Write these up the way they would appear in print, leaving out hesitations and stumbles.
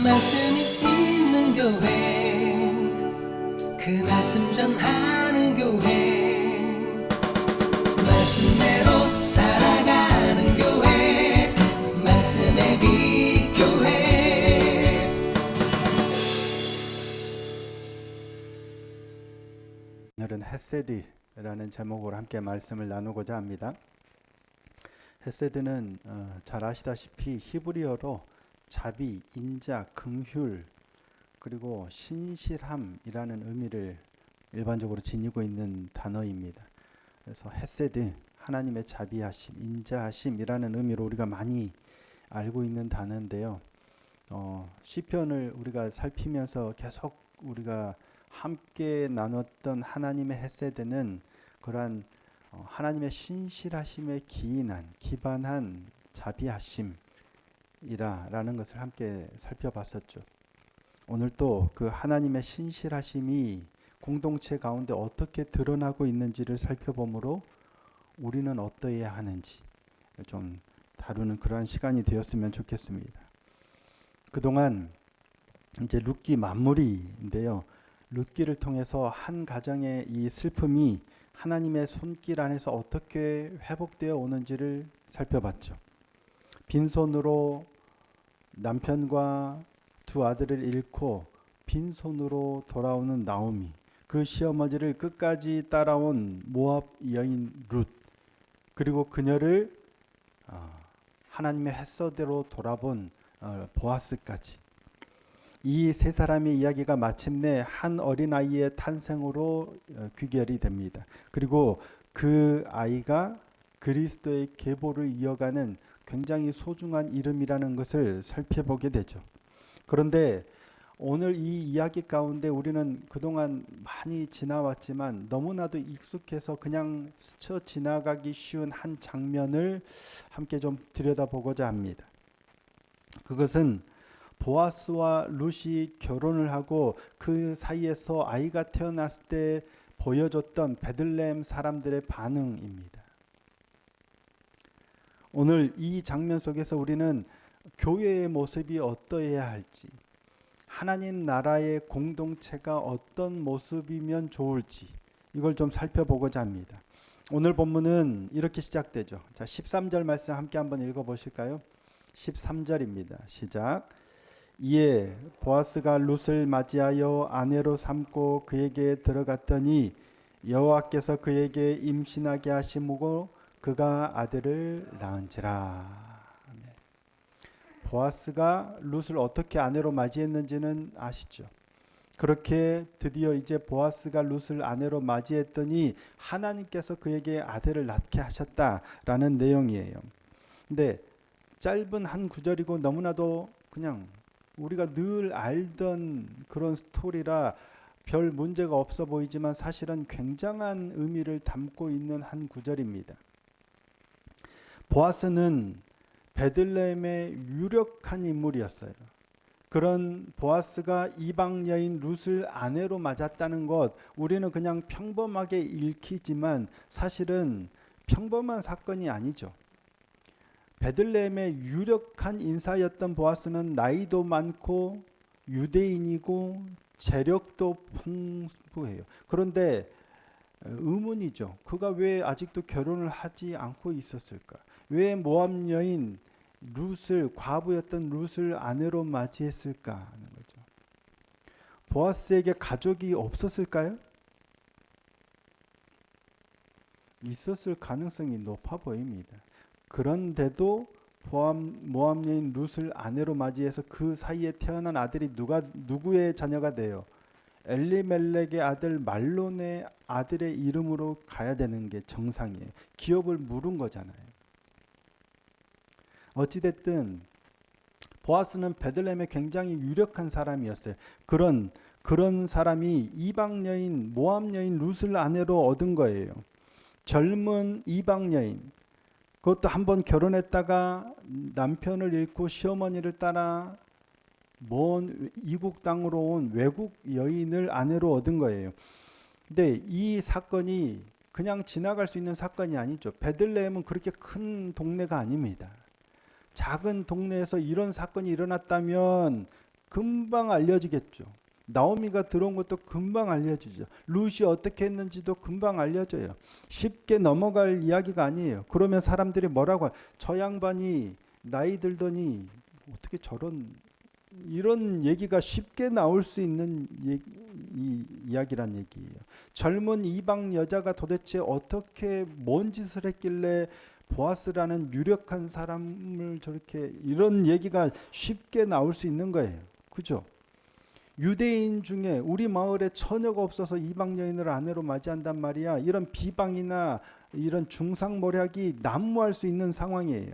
말씀이 있는 교회, 그 말씀 전하는 교회, 말씀대로 살아가는 교회, 말씀의 빛 교회. 오늘은 헤세드라는 제목으로 함께 말씀을 나누고자 합니다. 헤세드는 잘 아시다시피 히브리어로 자비, 인자, 긍휼 그리고 신실함이라는 의미를 일반적으로 지니고 있는 단어입니다. 그래서 헤세드, 하나님의 자비하심, 인자하심이라는 의미로 우리가 많이 알고 있는 단어인데요. 시편을 우리가 살피면서 계속 우리가 함께 나눴던 하나님의 헤세드는 그러한 하나님의 신실하심에 기반한 자비하심이라는 것을 함께 살펴봤었죠. 오늘 또 그 하나님의 신실하심이 공동체 가운데 어떻게 드러나고 있는지를 살펴보므로 우리는 어떠해야 하는지 좀 다루는 그러한 시간이 되었으면 좋겠습니다. 그동안 이제 룻기 만물인데요. 룻기를 통해서 한 가정의 이 슬픔이 하나님의 손길 안에서 어떻게 회복되어 오는지를 살펴봤죠. 빈손으로 남편과 두 아들을 잃고 빈손으로 돌아오는 나오미, 그 시어머니를 끝까지 따라온 모압 여인 룻, 그리고 그녀를 하나님의 햇서대로 돌아본 보아스까지, 이 세 사람의 이야기가 마침내 한 어린아이의 탄생으로 귀결이 됩니다. 그리고 그 아이가 그리스도의 계보를 이어가는 굉장히 소중한 이름이라는 것을 살펴보게 되죠. 그런데 오늘 이 이야기 가운데 우리는 그동안 많이 지나왔지만 너무나도 익숙해서 그냥 스쳐 지나가기 쉬운 한 장면을 함께 좀 들여다보고자 합니다. 그것은 보아스와 룻이 결혼을 하고 그 사이에서 아이가 태어났을 때 보여줬던 베들레헴 사람들의 반응입니다. 오늘 이 장면 속에서 우리는 교회의 모습이 어떠해야 할지, 하나님 나라의 공동체가 어떤 모습이면 좋을지 이걸 좀 살펴보고자 합니다. 오늘 본문은 이렇게 시작되죠. 자, 13절 말씀 함께 한번 읽어보실까요? 13절입니다. 시작. 이에 보아스가 룻을 맞이하여 아내로 삼고 그에게 들어갔더니 여호와께서 그에게 임신하게 하시므로 그가 아들을 낳은지라. 보아스가 룻을 어떻게 아내로 맞이했는지는 아시죠? 그렇게 드디어 이제 보아스가 룻을 아내로 맞이했더니 하나님께서 그에게 아들을 낳게 하셨다라는 내용이에요. 근데 짧은 한 구절이고 너무나도 그냥 우리가 늘 알던 그런 스토리라 별 문제가 없어 보이지만 사실은 굉장한 의미를 담고 있는 한 구절입니다. 보아스는 베들레헴의 유력한 인물이었어요. 그런 보아스가 이방 여인 룻을 아내로 맞았다는 것, 우리는 그냥 평범하게 읽히지만 사실은 평범한 사건이 아니죠. 베들레헴의 유력한 인사였던 보아스는 나이도 많고 유대인이고 재력도 풍부해요. 그런데 의문이죠. 그가 왜 아직도 결혼을 하지 않고 있었을까? 왜 모압 여인 룻을, 과부였던 룻을 아내로 맞이했을까 하는 거죠. 보아스에게 가족이 없었을까요? 있었을 가능성이 높아 보입니다. 그런데도 모압 여인 룻을 아내로 맞이해서 그 사이에 태어난 아들이 누구의 자녀가 돼요? 엘리멜렉의 아들 말론의 아들의 이름으로 가야 되는 게 정상이에요. 기업을 물은 거잖아요. 어찌됐든 보아스는 베들레헴에 굉장히 유력한 사람이었어요. 그런 사람이 이방 여인 모압 여인 룻을 아내로 얻은 거예요. 젊은 이방 여인, 그것도 한번 결혼했다가 남편을 잃고 시어머니를 따라 먼 이국 땅으로 온 외국 여인을 아내로 얻은 거예요. 근데 이 사건이 그냥 지나갈 수 있는 사건이 아니죠. 베들레헴은 그렇게 큰 동네가 아닙니다. 작은 동네에서 이런 사건이 일어났다면 금방 알려지겠죠. 나오미가 들어온 것도 금방 알려지죠. 룻이 어떻게 했는지도 금방 알려져요. 쉽게 넘어갈 이야기가 아니에요. 그러면 사람들이 뭐라고 저 양반이 나이 들더니 어떻게 저런 이런 얘기가 쉽게 나올 수 있는 이야기란 얘기예요. 젊은 이방 여자가 도대체 어떻게 뭔 짓을 했길래 보아스라는 유력한 사람을 저렇게 이런 얘기가 쉽게 나올 수 있는 거예요. 그죠? 유대인 중에 우리 마을에 처녀가 없어서 이방 여인을 아내로 맞이한단 말이야. 이런 비방이나 이런 중상모략이 난무할 수 있는 상황이에요.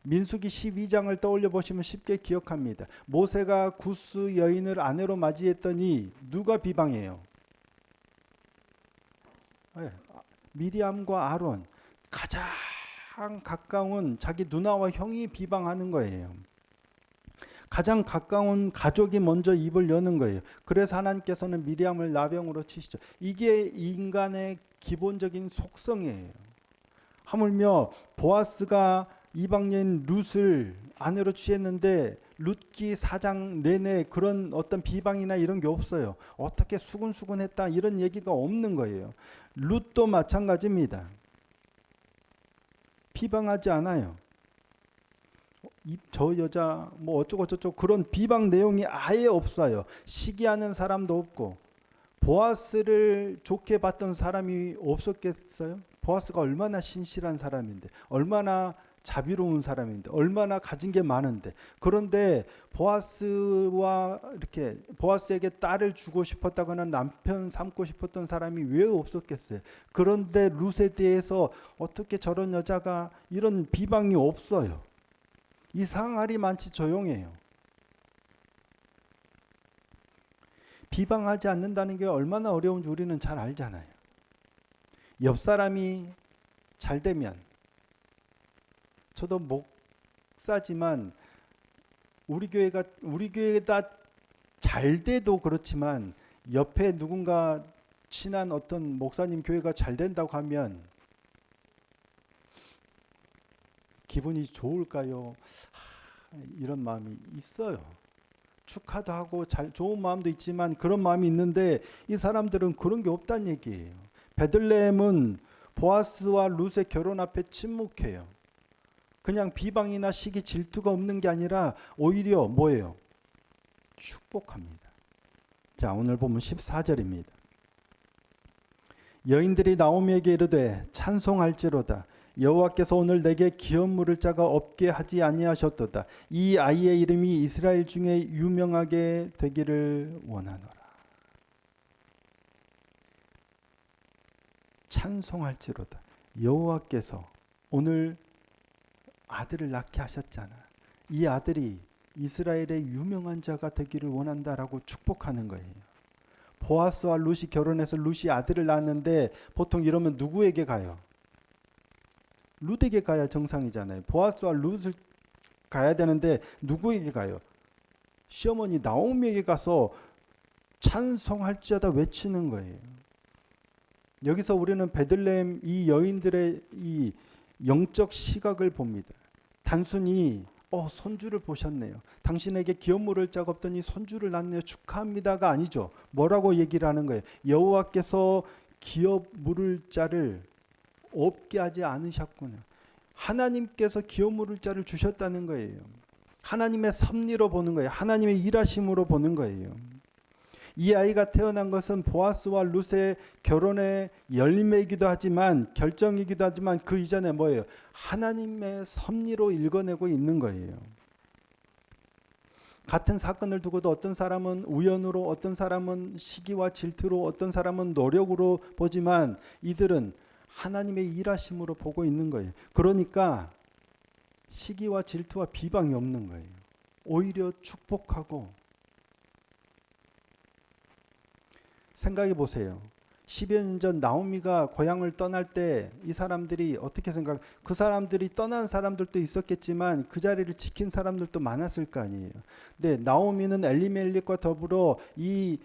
민수기 12장을 떠올려 보시면 쉽게 기억합니다. 모세가 구스 여인을 아내로 맞이했더니 누가 비방해요? 네, 미리암과 아론, 가장 가까운 자기 누나와 형이 비방하는 거예요. 가장 가까운 가족이 먼저 입을 여는 거예요. 그래서 하나님께서는 미리암을 나병으로 치시죠. 이게 인간의 기본적인 속성이에요. 하물며 보아스가 이방 여인 룻을 아내로 취했는데 룻기 4장 내내 그런 어떤 비방이나 이런 게 없어요. 어떻게 수군수군했다 이런 얘기가 없는 거예요. 룻도 마찬가지입니다. 비방하지 않아요. 저 여자 뭐 어쩌고 저쩌고 그런 비방 내용이 아예 없어요. 시기하는 사람도 없고 보아스를 좋게 봤던 사람이 없었겠어요? 보아스가 얼마나 신실한 사람인데 얼마나 자비로운 사람인데 얼마나 가진 게 많은데 그런데 보아스와 이렇게 보아스에게 딸을 주고 싶었다거나 남편 삼고 싶었던 사람이 왜 없었겠어요? 그런데 룻에 대해서 어떻게 저런 여자가 이런 비방이 없어요. 이상할이 많지 조용해요. 비방하지 않는다는 게 얼마나 어려운지 우리는 잘 알잖아요. 옆 사람이 잘 되면 저도 목사지만 우리 교회가 잘 돼도 그렇지만 옆에 누군가 친한 어떤 목사님 교회가 잘 된다고 하면 기분이 좋을까요? 이런 마음이 있어요. 축하도 하고 좋은 마음도 있지만 그런 마음이 있는데 이 사람들은 그런 게 없다는 얘기예요. 베들레헴은 보아스와 룻의 결혼 앞에 침묵해요. 그냥 비방이나 시기 질투가 없는 게 아니라 오히려 뭐예요? 축복합니다. 자, 오늘 보면 14절입니다. 여인들이 나오미에게 이르되 찬송할지로다. 여호와께서 오늘 내게 기업 물을 자가 없게 하지 아니하셨도다. 이 아이의 이름이 이스라엘 중에 유명하게 되기를 원하노라. 찬송할지로다. 여호와께서 오늘 아들을 낳게 하셨잖아. 이 아들이 이스라엘의 유명한 자가 되기를 원한다라고 축복하는 거예요. 보아스와 룻이 결혼해서 룻이 아들을 낳았는데 보통 이러면 누구에게 가요? 룻에게 가야 정상이잖아요. 보아스와 룻을 가야 되는데 누구에게 가요? 시어머니 나오미에게 가서 찬송할지어다 외치는 거예요. 여기서 우리는 베들레헴 이 여인들의 이 영적 시각을 봅니다. 단순히 손주를 보셨네요. 당신에게 기업 물을 자가 없더니 손주를 낳네요. 축하합니다가 아니죠. 뭐라고 얘기를 하는 거예요? 여호와께서 기업 물을 자를 없게 하지 않으셨구나. 하나님께서 기업 물을 자를 주셨다는 거예요. 하나님의 섭리로 보는 거예요. 하나님의 일하심으로 보는 거예요. 이 아이가 태어난 것은 보아스와 룻의 결혼의 열매이기도 하지만 결정이기도 하지만 그 이전에 뭐예요? 하나님의 섭리로 읽어내고 있는 거예요. 같은 사건을 두고도 어떤 사람은 우연으로, 어떤 사람은 시기와 질투로, 어떤 사람은 노력으로 보지만 이들은 하나님의 일하심으로 보고 있는 거예요. 그러니까 시기와 질투와 비방이 없는 거예요. 오히려 축복하고. 생각해 보세요. 10여 년 전 나오미가 고향을 떠날 때 이 사람들이 어떻게 그 사람들이 떠난 사람들도 있었겠지만 그 자리를 지킨 사람들도 많았을 거 아니에요. 근데 나오미는 엘리멜렉과 더불어 이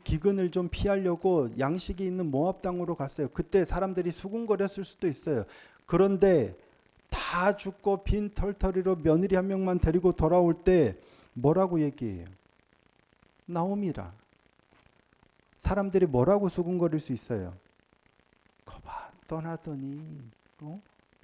기근을 좀 피하려고 양식이 있는 모압 땅으로 갔어요. 그때 사람들이 수군거렸을 수도 있어요. 그런데 다 죽고 빈 털터리로 며느리 한 명만 데리고 돌아올 때 뭐라고 얘기해요? 나오미라. 사람들이 뭐라고 수군거릴 수 있어요? 거봐 떠나더니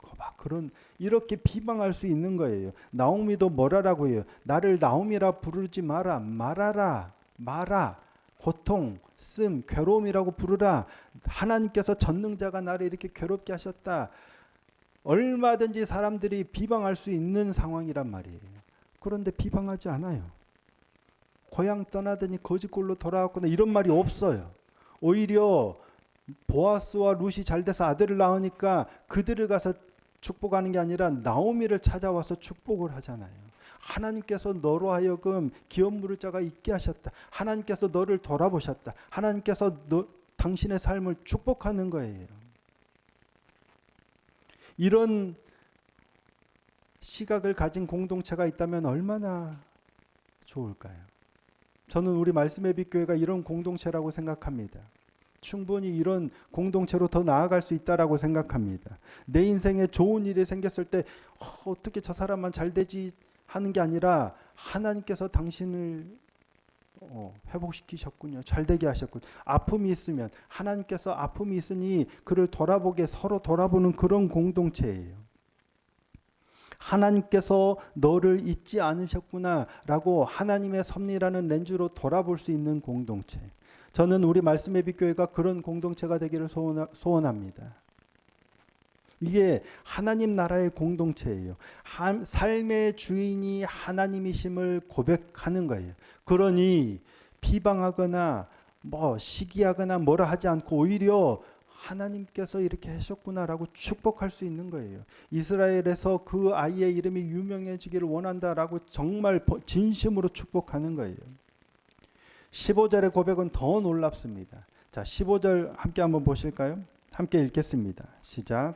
거봐 그런 이렇게 비방할 수 있는 거예요. 나오미도 뭐라고 해요? 나를 나오미라 부르지 마라. 마라. 고통, 쓴, 괴로움이라고 부르라. 하나님께서 전능자가 나를 이렇게 괴롭게 하셨다. 얼마든지 사람들이 비방할 수 있는 상황이란 말이에요. 그런데 비방하지 않아요. 고향 떠나더니 거지꼴로 돌아왔거나 이런 말이 없어요. 오히려 보아스와 룻이 잘 돼서 아들을 낳으니까 그들을 가서 축복하는 게 아니라 나오미를 찾아와서 축복을 하잖아요. 하나님께서 너로 하여금 기업 물을 자가 있게 하셨다. 하나님께서 너를 돌아보셨다. 하나님께서 당신의 삶을 축복하는 거예요. 이런 시각을 가진 공동체가 있다면 얼마나 좋을까요? 저는 우리 말씀의 빛 교회가 이런 공동체라고 생각합니다. 충분히 이런 공동체로 더 나아갈 수 있다라고 생각합니다. 내 인생에 좋은 일이 생겼을 때 어떻게 저 사람만 잘 되지 하는 게 아니라 하나님께서 당신을 회복시키셨군요. 잘 되게 하셨군요. 아픔이 있으면 하나님께서 아픔이 있으니 그를 돌아보게 서로 돌아보는 그런 공동체예요. 하나님께서 너를 잊지 않으셨구나라고 하나님의 섭리라는 렌즈로 돌아볼 수 있는 공동체. 저는 우리 말씀의 빛 교회가 그런 공동체가 되기를 소원합니다. 이게 하나님 나라의 공동체예요. 삶의 주인이 하나님이심을 고백하는 거예요. 그러니 비방하거나 시기하거나 뭐라 하지 않고 오히려 하나님께서 이렇게 하셨구나라고 축복할 수 있는 거예요. 이스라엘에서 그 아이의 이름이 유명해지기를 원한다라고 정말 진심으로 축복하는 거예요. 15절의 고백은 더 놀랍습니다. 자, 15절 함께 한번 보실까요? 함께 읽겠습니다. 시작.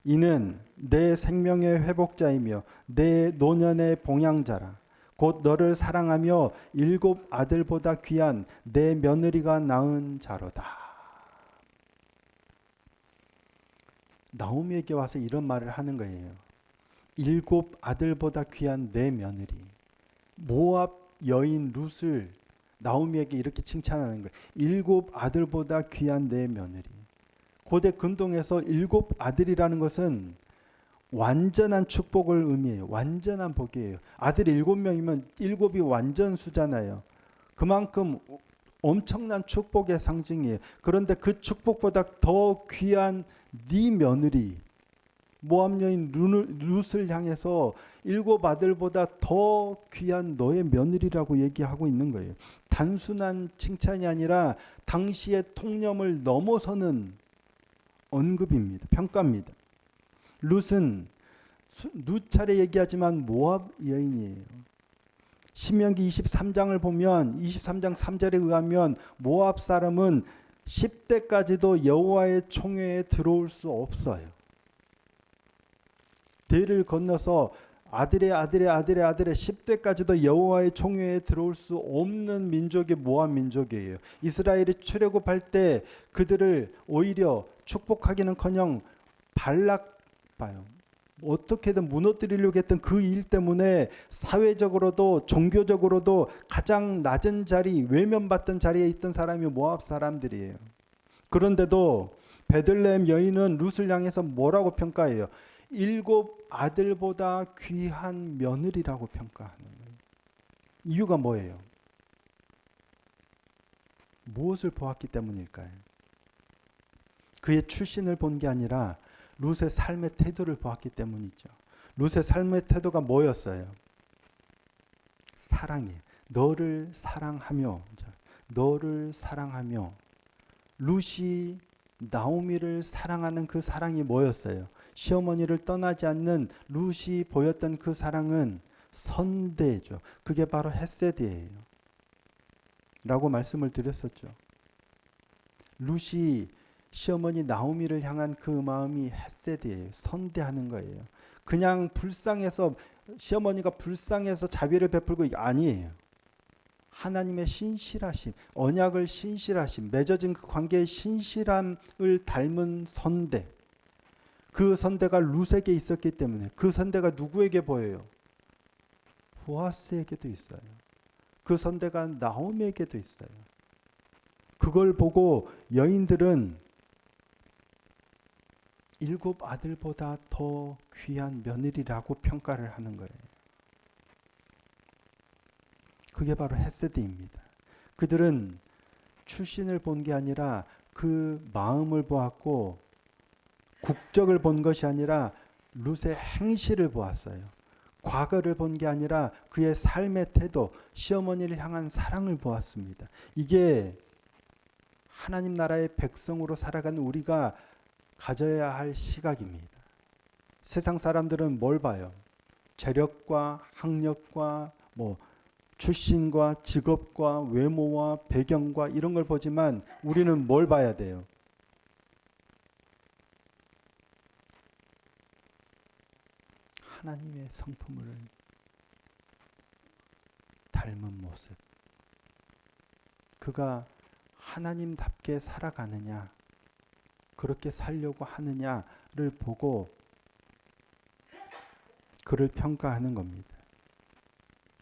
이는 내 생명의 회복자이며 내 노년의 봉양자라. 곧 너를 사랑하며 7 아들보다 귀한 내 며느리가 낳은 자로다. 나오미에게 와서 이런 말을 하는 거예요. 7 아들보다 귀한 내 며느리. 모압 여인 룻을 나오미에게 이렇게 칭찬하는 거예요. 7 아들보다 귀한 내 며느리. 고대 근동에서 7 아들이라는 것은 완전한 축복을 의미해요. 완전한 복이에요. 아들이 7명이면 7이 완전 수잖아요. 그만큼 엄청난 축복의 상징이에요. 그런데 그 축복보다 더 귀한 네 며느리, 모압 여인 룻을 향해서 7 아들보다 더 귀한 너의 며느리라고 얘기하고 있는 거예요. 단순한 칭찬이 아니라 당시의 통념을 넘어서는 언급입니다. 평가입니다. 룻은 누차례 얘기하지만 모압 여인이에요. 신명기 23장을 보면 23장 3절에 의하면 모압 사람은 10대까지도 여호와의 총회에 들어올 수 없어요. 대를 건너서 아들의 10대까지도 여호와의 총회에 들어올 수 없는 민족이 모압 민족이에요. 이스라엘이 출애굽할 때 그들을 오히려 축복하기는커녕 봐요. 어떻게든 무너뜨리려고 했던 그 일 때문에 사회적으로도 종교적으로도 가장 낮은 자리, 외면받던 자리에 있던 사람이 모압 사람들이에요. 그런데도 베들레헴 여인은 룻을 향해서 뭐라고 평가해요? 7 아들보다 귀한 며느리라고 평가하는 거예요. 이유가 뭐예요? 무엇을 보았기 때문일까요? 그의 출신을 본 게 아니라 룻의 삶의 태도를 보았기 때문이죠. 룻의 삶의 태도가 뭐였어요? 사랑이에요. 너를 사랑하며 룻이 나오미를 사랑하는 그 사랑이 뭐였어요? 시어머니를 떠나지 않는 룻이 보였던 그 사랑은 선대죠. 그게 바로 헤세드예요. 라고 말씀을 드렸었죠. 룻이 시어머니 나오미를 향한 그 마음이 헤세드예요. 선대하는 거예요. 그냥 불쌍해서 시어머니가 불쌍해서 자비를 베풀고 아니에요. 하나님의 신실하심, 언약을 신실하심, 맺어진 그 관계의 신실함을 닮은 선대. 그 선대가 룻에게 있었기 때문에 그 선대가 누구에게 보여요? 보아스에게도 있어요. 그 선대가 나오미에게도 있어요. 그걸 보고 여인들은 7 아들보다 더 귀한 며느리라고 평가를 하는 거예요. 그게 바로 헤세드입니다. 그들은 출신을 본 게 아니라 그 마음을 보았고 국적을 본 것이 아니라 룻의 행실을 보았어요. 과거를 본 게 아니라 그의 삶의 태도, 시어머니를 향한 사랑을 보았습니다. 이게 하나님 나라의 백성으로 살아가는 우리가 가져야 할 시각입니다. 세상 사람들은 뭘 봐요? 재력과 학력과 출신과 직업과 외모와 배경과 이런 걸 보지만 우리는 뭘 봐야 돼요? 하나님의 성품을 닮은 모습. 그가 하나님답게 살아가느냐, 그렇게 살려고 하느냐를 보고 그를 평가하는 겁니다.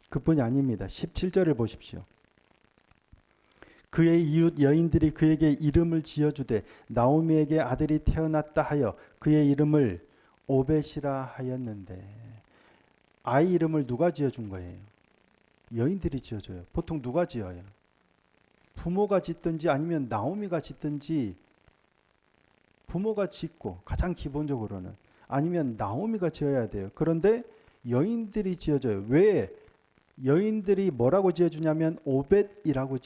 그뿐이 아닙니다. 17절을 보십시오. 그의 이웃 여인들이 그에게 이름을 지어주되 나오미에게 아들이 태어났다 하여 그의 이름을 오벳이라 하였는데, 아이 이름을 누가 지어준 거예요? 여인들이 지어줘요. 보통 누가 지어요? 부모가 짓든지 아니면 나오미가 짓든지, 부모가 짓고 가장 기본적으로는, 아니면 나오미가 지어야 돼요. 그런데 여인들이 지어줘요. 왜? 여인들이 뭐라고 지어주냐면 오벳이라고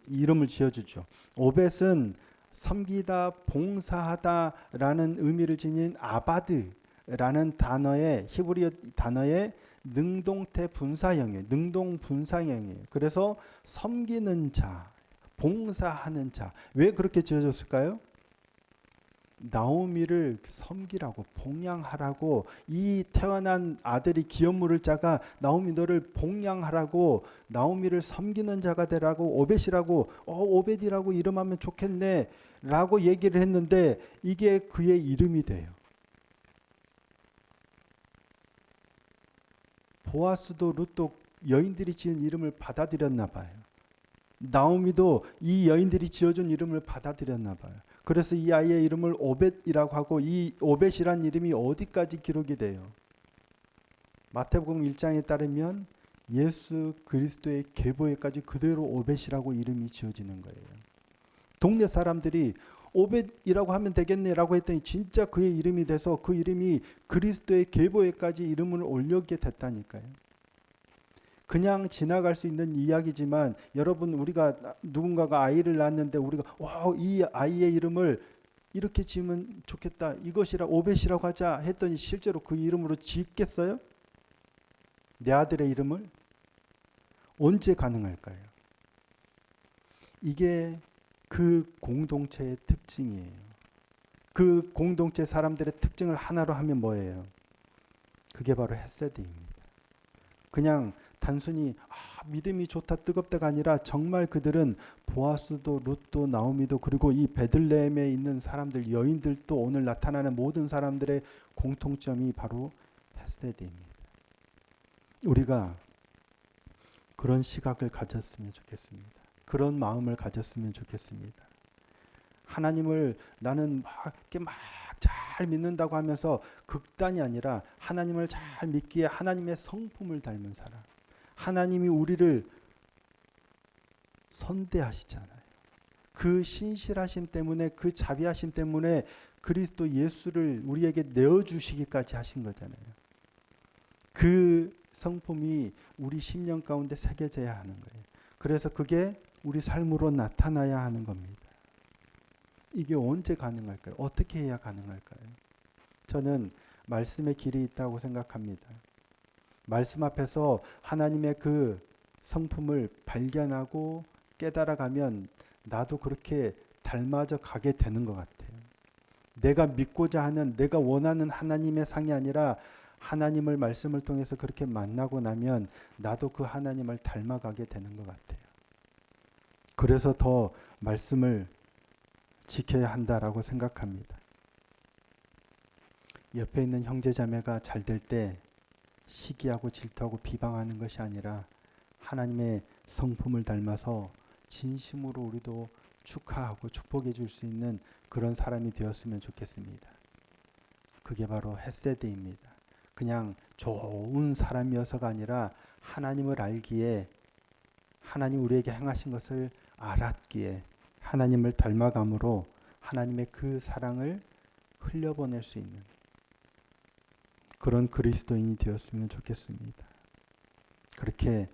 이름을 지어주죠. 오벳은 섬기다, 봉사하다라는 의미를 지닌 아바드라는 단어의, 히브리어 단어의 능동태 분사형이에요. 능동 분사형이에요. 그래서 섬기는 자, 봉사하는 자. 왜 그렇게 지어졌을까요? 나오미를 섬기라고, 봉양하라고, 이 태어난 아들이 기업 물을 자가 나오미 너를 봉양하라고, 나오미를 섬기는 자가 되라고, 오벳이라고, 오벳이라고 이름하면 좋겠네 라고 얘기를 했는데 이게 그의 이름이 돼요. 보아스도 룻도 여인들이 지은 이름을 받아들였나 봐요. 나오미도 이 여인들이 지어준 이름을 받아들였나 봐요. 그래서 이 아이의 이름을 오벳이라고 하고, 이 오벳이란 이름이 어디까지 기록이 돼요? 마태복음 1장에 따르면 예수 그리스도의 계보에까지 그대로 오벳이라고 이름이 지어지는 거예요. 동네 사람들이 오벳이라고 하면 되겠네라고 했더니 진짜 그의 이름이 돼서 그 이름이 그리스도의 계보에까지 이름을 올리게 됐다니까요. 그냥 지나갈 수 있는 이야기지만 여러분, 우리가 누군가가 아이를 낳았는데 우리가 이 아이의 이름을 이렇게 지으면 좋겠다, 이것이라 오벳이라고 하자 했더니 실제로 그 이름으로 짓겠어요? 내 아들의 이름을? 언제 가능할까요? 이게 그 공동체의 특징이에요. 그 공동체 사람들의 특징을 하나로 하면 뭐예요? 그게 바로 헤세드입니다. 그냥 단순히 믿음이 좋다, 뜨겁다가 아니라 정말 그들은 보아스도 룻도 나오미도 그리고 이 베들레헴에 있는 사람들, 여인들도 오늘 나타나는 모든 사람들의 공통점이 바로 헤세드입니다. 우리가 그런 시각을 가졌으면 좋겠습니다. 그런 마음을 가졌으면 좋겠습니다. 하나님을 나는 이렇게 잘 믿는다고 하면서 극단이 아니라 하나님을 잘 믿기에 하나님의 성품을 닮은 사람. 하나님이 우리를 선대하시잖아요. 그 신실하심 때문에, 그 자비하심 때문에 그리스도 예수를 우리에게 내어주시기까지 하신 거잖아요. 그 성품이 우리 심령 가운데 새겨져야 하는 거예요. 그래서 그게 우리 삶으로 나타나야 하는 겁니다. 이게 언제 가능할까요? 어떻게 해야 가능할까요? 저는 말씀의 길이 있다고 생각합니다. 말씀 앞에서 하나님의 그 성품을 발견하고 깨달아가면 나도 그렇게 닮아져 가게 되는 것 같아요. 내가 믿고자 하는, 내가 원하는 하나님의 상이 아니라 하나님을 말씀을 통해서 그렇게 만나고 나면 나도 그 하나님을 닮아가게 되는 것 같아요. 그래서 더 말씀을 지켜야 한다라고 생각합니다. 옆에 있는 형제 자매가 잘 될 때 시기하고 질투하고 비방하는 것이 아니라 하나님의 성품을 닮아서 진심으로 우리도 축하하고 축복해 줄 수 있는 그런 사람이 되었으면 좋겠습니다. 그게 바로 헤세드입니다. 그냥 좋은 사람이어서가 아니라 하나님을 알기에, 하나님 우리에게 행하신 것을 알았기에 하나님을 닮아감으로 하나님의 그 사랑을 흘려보낼 수 있는 그런 그리스도인이 되었으면 좋겠습니다. 그렇게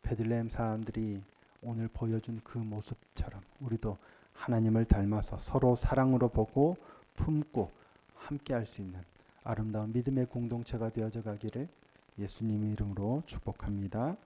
베들레헴 사람들이 오늘 보여준 그 모습처럼 우리도 하나님을 닮아서 서로 사랑으로 보고 품고 함께 할 수 있는 아름다운 믿음의 공동체가 되어져 가기를 예수님의 이름으로 축복합니다.